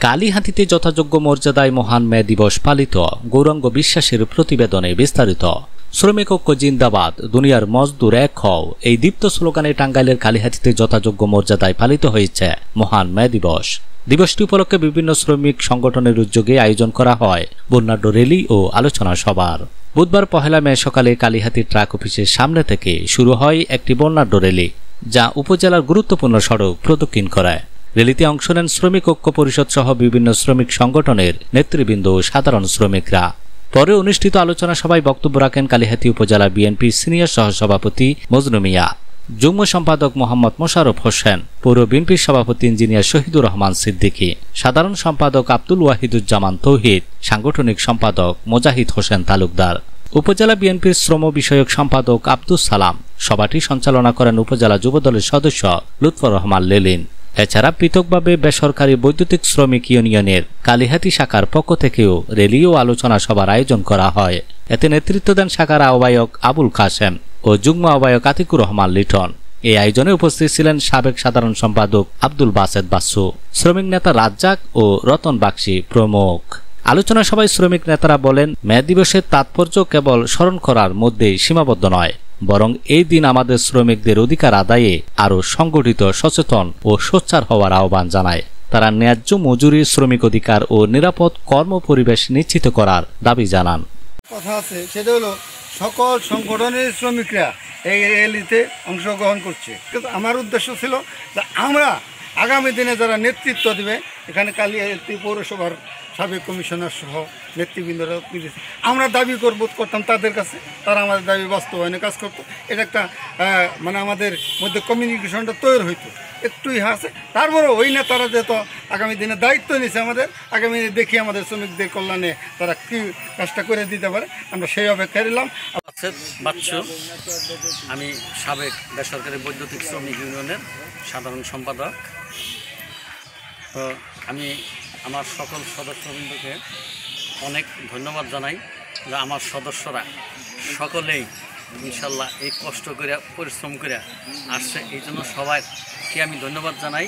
কালীহাতিতে যথাযোগ্য মর্যাদায় মহান মে দিবস পালিত। গৌরাঙ্গ বিশ্বাসের প্রতিবেদনে বিস্তারিত। শ্রমিক ঐক্য জিন্দাবাদ, দুনিয়ার মজদুর এক হও, এই দীপ্ত স্লোগানে টাঙ্গাইলের কালীহাতিতে যথাযোগ্য মর্যাদায় পালিত হয়েছে মহান মে দিবস। দিবসটি উপলক্ষে বিভিন্ন শ্রমিক সংগঠনের উদ্যোগে আয়োজন করা হয় বর্ণাঢ্য র্যালি ও আলোচনা সভার। বুধবার 1 মে সকালে কালীহাতি ট্রাক অফিসের সামনে থেকে শুরু হয় একটি বর্ণাঢ্য র্যালি, যা উপজেলার গুরুত্বপূর্ণ সড়ক প্রদক্ষিণ করে। র্যালিতে অংশ নেন শ্রমিক ঐক্য পরিষদ সহ বিভিন্ন শ্রমিক সংগঠনের নেতৃবৃন্দ ও সাধারণ শ্রমিকরা। পরে অনুষ্ঠিত আলোচনা সভায় বক্তব্য রাখেন কালীহাতি উপজেলা বিএনপির সিনিয়র সহসভাপতি মজনু মিয়া, যুগ্ম সম্পাদক মোহাম্মদ মোশাররফ হোসেন, পৌর বিএনপির সভাপতি ইঞ্জিনিয়ার শহীদুর রহমান সিদ্দিকী, সাধারণ সম্পাদক আব্দুল ওয়াহিদুজ্জামান তৌহিদ, সাংগঠনিক সম্পাদক মোজাহিদ হোসেন তালুকদার, উপজেলা বিএনপির শ্রম বিষয়ক সম্পাদক আব্দুস সালাম। সভাটি সঞ্চালনা করেন উপজেলা যুবদলের সদস্য লুৎফর রহমান লেলিন। এছাড়া পৃথকভাবে বেসরকারি বৈদ্যুতিক শ্রমিক ইউনিয়নের কালীহাতি শাখার পক্ষ থেকেও র্যালি ও আলোচনা সভার আয়োজন করা হয়। এতে নেতৃত্ব দেন শাখার আহ্বায়ক আবুল কাসেম ও যুগ্ম আহ্বায়ক আতিকুর রহমান লিটন। এই আয়োজনে উপস্থিত ছিলেন সাবেক সাধারণ সম্পাদক আব্দুল বাসেদ বাসু, শ্রমিক নেতা রাজ্জাক ও রতন বাগচি প্রমুখ। আলোচনা সভায় শ্রমিক নেতারা বলেন, মে দিবসের তাৎপর্য কেবল স্মরণ করার মধ্যেই সীমাবদ্ধ নয়, বরং এই দিন আমাদের শ্রমিকদের অধিকার আদায়ে আরও সংগঠিত, সচেতন ও সোচ্চার হওয়ার আহ্বান জানায়। তারা ন্যায্য মজুরি, শ্রমিক অধিকার ও নিরাপদ কর্ম পরিবেশ নিশ্চিত করার দাবি জানান। কথা আছে, সেটা হলো সকল সংগঠনের শ্রমিকরা এই র্যালিতে অংশগ্রহণ করছে। কিন্তু আমার উদ্দেশ্য ছিল যে আমরা আগামী দিনে যারা নেতৃত্ব দেবে, এখানে কালীহাতি পৌরসভার সাবেক কমিশনার সহ নেতৃবৃন্দরা আমরা দাবি করতাম তাদের কাছে, তারা আমাদের দাবি বাস্তবায়নে কাজ করতো। এটা একটা মানে আমাদের মধ্যে কমিউনিকেশনটা তৈরি হইতো, একটুই আছে। তারপরে ওই নেতারা যেহেতু আগামী দিনে দায়িত্ব নিয়েছে আমাদের, আগামী দিনে দেখি আমাদের শ্রমিকদের কল্যাণে তারা কী কাজটা করে দিতে পারে, আমরা সেই অপেক্ষায় রইলাম। আমি সাবেক বেসরকারি বৈদ্যুতিক শ্রমিক ইউনিয়নের সাধারণ সম্পাদক। তো আমি আমার সকল সদস্যবৃন্দকে অনেক ধন্যবাদ জানাই যে আমার সদস্যরা সকলেই ইনশাল্লাহ এই কষ্ট করে পরিশ্রম করে আসছে, এই জন্য সবাইকে আমি ধন্যবাদ জানাই।